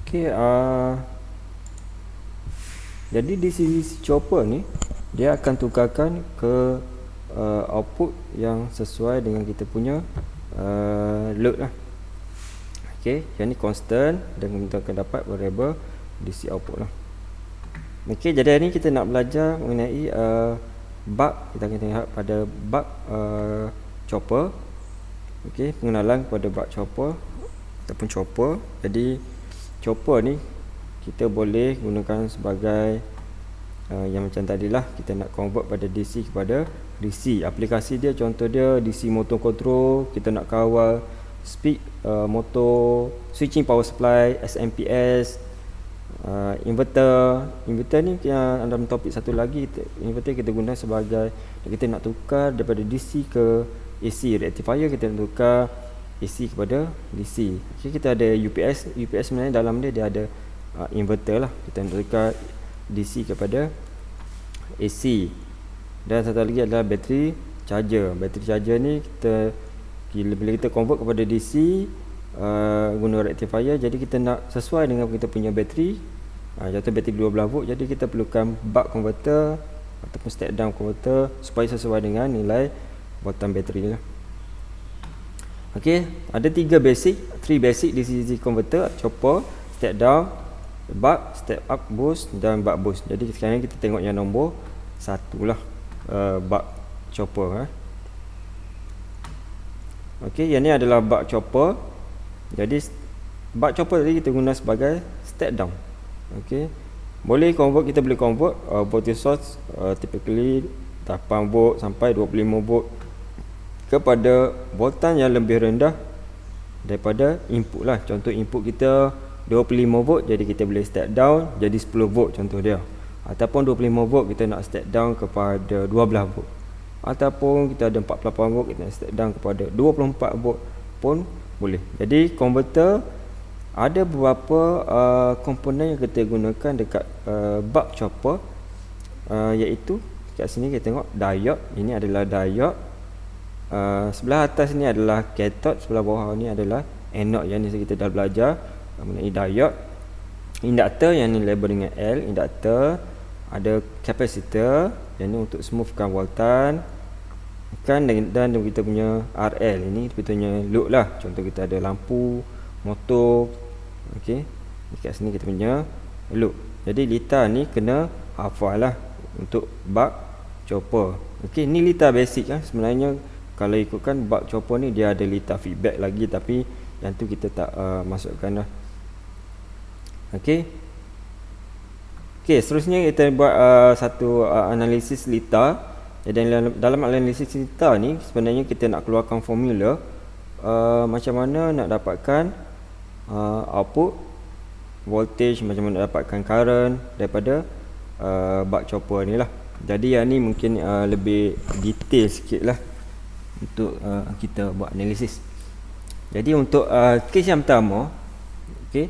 Okey, jadi DC chopper ni dia akan tukarkan ke output yang sesuai dengan kita punya load lah. Okey, yang ni constant dan kita akan dapat variable DC output lah. Okey, jadi hari ni kita nak belajar mengenai bug. Kita akan tengok pada bug chopper. Okey, pengenalan kepada bug chopper ataupun chopper. Jadi chopper ni kita boleh gunakan sebagai yang macam tadilah, kita nak convert pada DC kepada DC. Aplikasi dia, contoh dia DC motor control, kita nak kawal speed motor, switching power supply, SMPS, inverter ni yang dalam topik satu lagi. Inverter kita guna sebagai kita nak tukar daripada DC ke AC. Rectifier kita nak tukar AC kepada DC. Okay, kita ada UPS sebenarnya dalam dia ada inverter lah, kita nak tukar DC kepada AC. Dan satu lagi adalah battery charger. Battery charger ni bila kita convert kepada DC guna rectifier, jadi kita nak sesuai dengan kita punya bateri. Contoh bateri 12 volt, jadi kita perlukan buck converter ataupun step down converter supaya sesuai dengan nilai voltan bateri lah. Okey, ada 3 basic DC converter: chopper, step down, buck, step up boost dan buck boost. Jadi sekarang kita tengok yang nombor 1 lah, buck chopper. Okey, yang ni adalah buck chopper. Jadi buck chopper tadi kita guna sebagai step down. Okey, kita boleh convert voltage source typically 8 volt sampai 25 volt kepada voltan yang lebih rendah daripada input lah. Contoh input kita 25 volt, jadi kita boleh step down jadi 10 volt contoh dia. Ataupun 25 volt kita nak step down kepada 12 volt. Ataupun kita ada 48 volt, kita nak step down kepada 24 volt pun boleh. Jadi converter ada beberapa komponen yang kita gunakan dekat buck chopper, iaitu kat sini kita tengok diode. Ini adalah diode. Sebelah atas ni adalah cathode, sebelah bawah ni adalah anode. Yang ni kita dah belajar mengenai diode. Induktor yang ni label dengan L, induktor. Ada kapasitor, yang ni untuk smoothkan voltan dan kita punya RL, ini kita punya load lah. Contoh kita ada lampu, motor. Okey, dekat sini kita punya load. Jadi litar ni kena hafal lah untuk buck chopper. Okey, ni litar basic lah. Sebenarnya kalau ikutkan buck chopper ni dia ada litar feedback lagi, tapi yang tu kita tak masukkan lah. Okey, seterusnya kita buat satu analisis litar. Jadi dalam analisis litar ni sebenarnya kita nak keluarkan formula macam mana nak dapatkan output voltage, macam mana nak dapatkan current daripada buck chopper ni lah. Jadi yang ni mungkin lebih detail sikit lah untuk kita buat analisis. Jadi untuk case yang pertama, okay,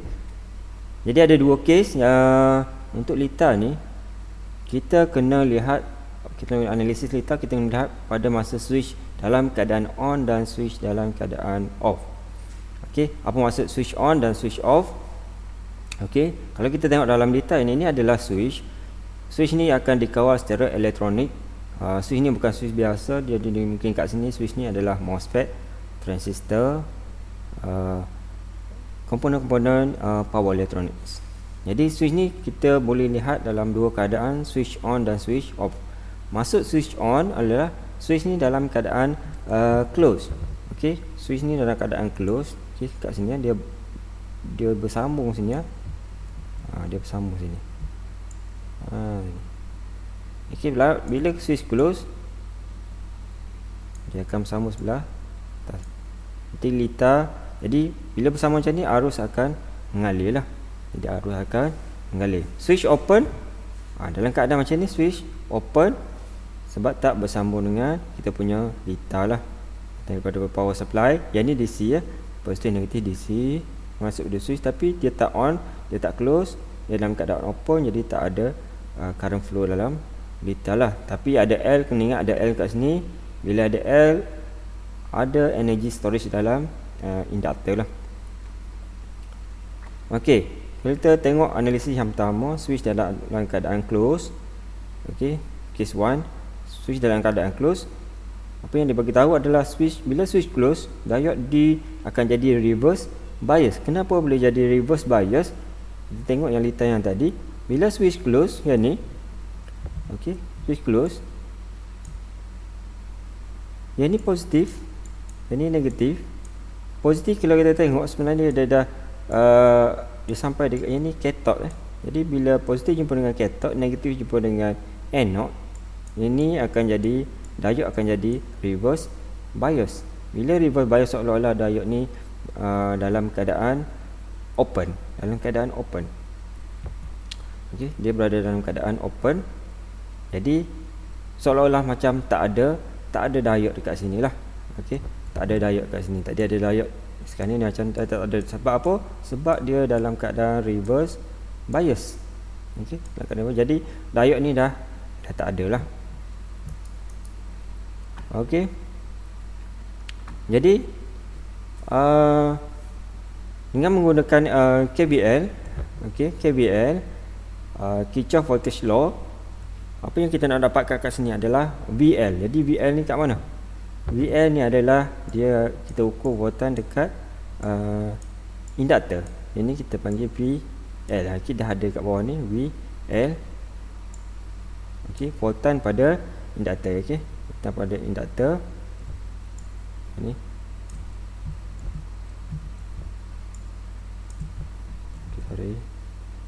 jadi ada 2 case. Untuk litar ni kita kena lihat, kita analisis litar, kita kena lihat pada masa switch dalam keadaan on dan switch dalam keadaan off. Okey, apa maksud switch on dan switch off? Okey, kalau kita tengok dalam litar ini adalah switch. Switch ni akan dikawal secara elektronik. Switch ni bukan switch biasa, jadi mungkin kat sini switch ni adalah MOSFET, transistor, komponen-komponen power electronics. Jadi switch ni kita boleh lihat dalam 2 keadaan, switch on dan switch off. Maksud switch on adalah switch ni dalam keadaan close. Okey, switch ni dalam keadaan close. Okey, kat sini dia bersambung sini. Dia bersambung sini. Okey, bila switch close dia akan bersambung sebelah atas. Nanti litar, jadi bila bersambung macam ni arus akan mengalir lah. Jadi arus akan mengalir. Switch open, dalam keadaan macam ni switch open sebab tak bersambung dengan kita punya litar lah, daripada power supply. Yang ni DC ya, positif negatif DC masuk dia switch, tapi dia tak on, dia tak close, dia dalam keadaan open, jadi tak ada current flow dalam litar lah. Tapi ada L, kena ingat ada L kat sini. Bila ada L, ada energy storage dalam induktor lah. Okey, kita tengok analisis yang pertama, switch dalam keadaan close. Okey, case 1, switch dalam keadaan close. Apa yang dia bagi tahu adalah switch, bila switch close, diode D akan jadi reverse bias. Kenapa boleh jadi reverse bias? Kita tengok yang litan yang tadi. Bila switch close yang ni, okey, switch close, yang ni positif, yang ni negatif. Positif kalau kita tengok sebenarnya dia dah dia sampai dekat yang ni cathode. Jadi bila positif jumpa dengan cathode, negatif jumpa dengan anode, yang ni akan jadi, diode akan jadi reverse bias. Bila reverse bias, seolah-olah diode ni dalam keadaan open, okey, dia berada dalam keadaan open. Jadi seolah-olah macam tak ada diode dekat sini lah. Okey, tak ada diode kat sini. Tadi ada diode, sekarang ni macam tak ada. Sebab apa? Sebab dia dalam keadaan reverse bias. Okey, jadi diode ni dah tak ada lah. Okey, jadi dengan menggunakan KVL, okey, KVL, Kirchhoff Voltage Law, apa yang kita nak dapatkan kat sini adalah VL. Jadi VL ni kat mana? VL ni adalah dia, kita ukur voltan dekat induktor. Ini kita panggil VL. Kita dah ada kat bawah ni VL. Okey, voltan pada induktor. Okey, voltan pada induktor ni.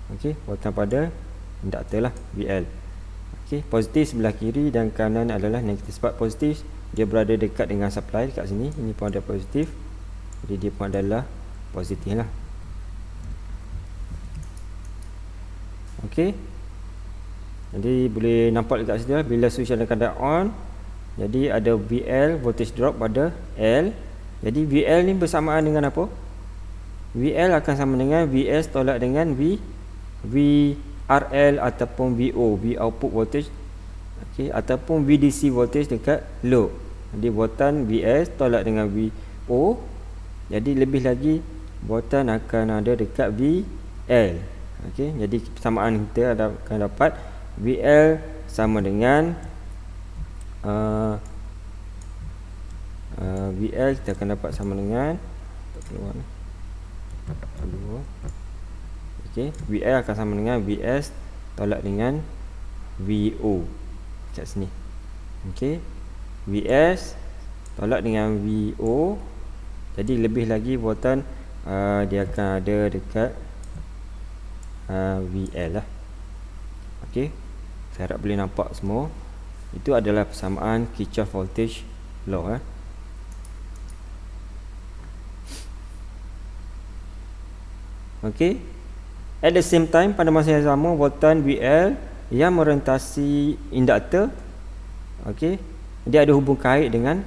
Okey, voltan pada induktor lah, VL. Okey, positif sebelah kiri dan kanan adalah negatif. Sebab positif dia berada dekat dengan supply dekat sini. Ini pun ada positif, jadi dia pun adalah positif lah. Okey, jadi boleh nampak dekat sini lah, bila switch dalam keadaan on, jadi ada VL, voltage drop pada L. Jadi VL ni bersamaan dengan apa? VL akan sama dengan VS tolak dengan VRL ataupun VO, V output voltage, okey, ataupun VDC voltage dekat load. Jadi voltan VS tolak dengan VO. Jadi lebih lagi voltan akan ada dekat VL. Okey, jadi persamaan kita akan dapat VL sama dengan VL kita akan dapat sama dengan okey, VL akan sama dengan VS tolak dengan VO kat sini. Okey, VS tolak dengan VO. Jadi lebih lagi voltan dia akan ada dekat VL lah. Okey, saya harap boleh nampak semua. Itu adalah persamaan Kirchhoff Voltage Law. Okey, at the same time, pada masa yang sama, voltan VL yang merentasi induktor, okey, dia ada hubung kait dengan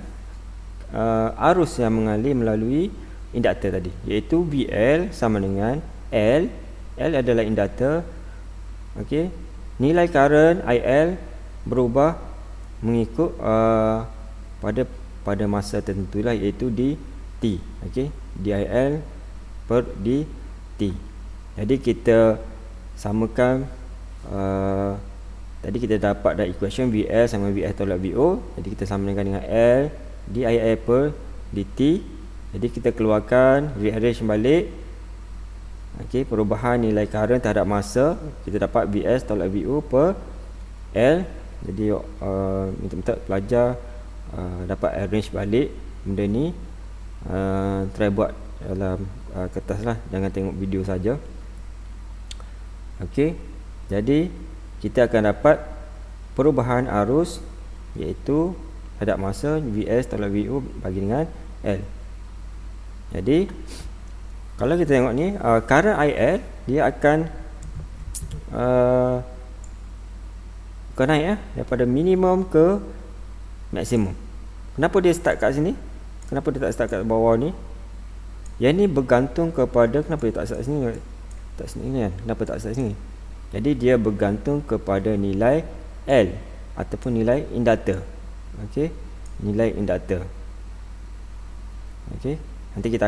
arus yang mengalir melalui induktor tadi, iaitu VL sama dengan L. L adalah induktor. Okey, nilai current IL berubah mengikut pada masa tertentu lah, iaitu di T. Okey, DIL per DT. Jadi kita samakan, tadi kita dapat dah equation VL sama VS tolak VO. Jadi kita samakan dengan L DIL per DT. Jadi kita keluarkan, rearrange balik. Okey, perubahan nilai current terhadap masa, kita dapat VS tolak VO per L. Jadi minta pelajar dapat arrange balik benda ni, try buat dalam kertas lah, jangan tengok video saja. Okey, jadi kita akan dapat perubahan arus, iaitu terhadap masa VS tolak VO bagi dengan L. Jadi kalau kita tengok ni, current IL dia akan naik daripada minimum ke maksimum. Kenapa dia start kat sini? Kenapa dia tak start kat bawah ni? Yang ni bergantung kepada, kenapa dia tak start sini? Tak sini kan? Kenapa tak start sini? Jadi dia bergantung kepada nilai L ataupun nilai induktor. Okey, nilai induktor. Okey, nanti kita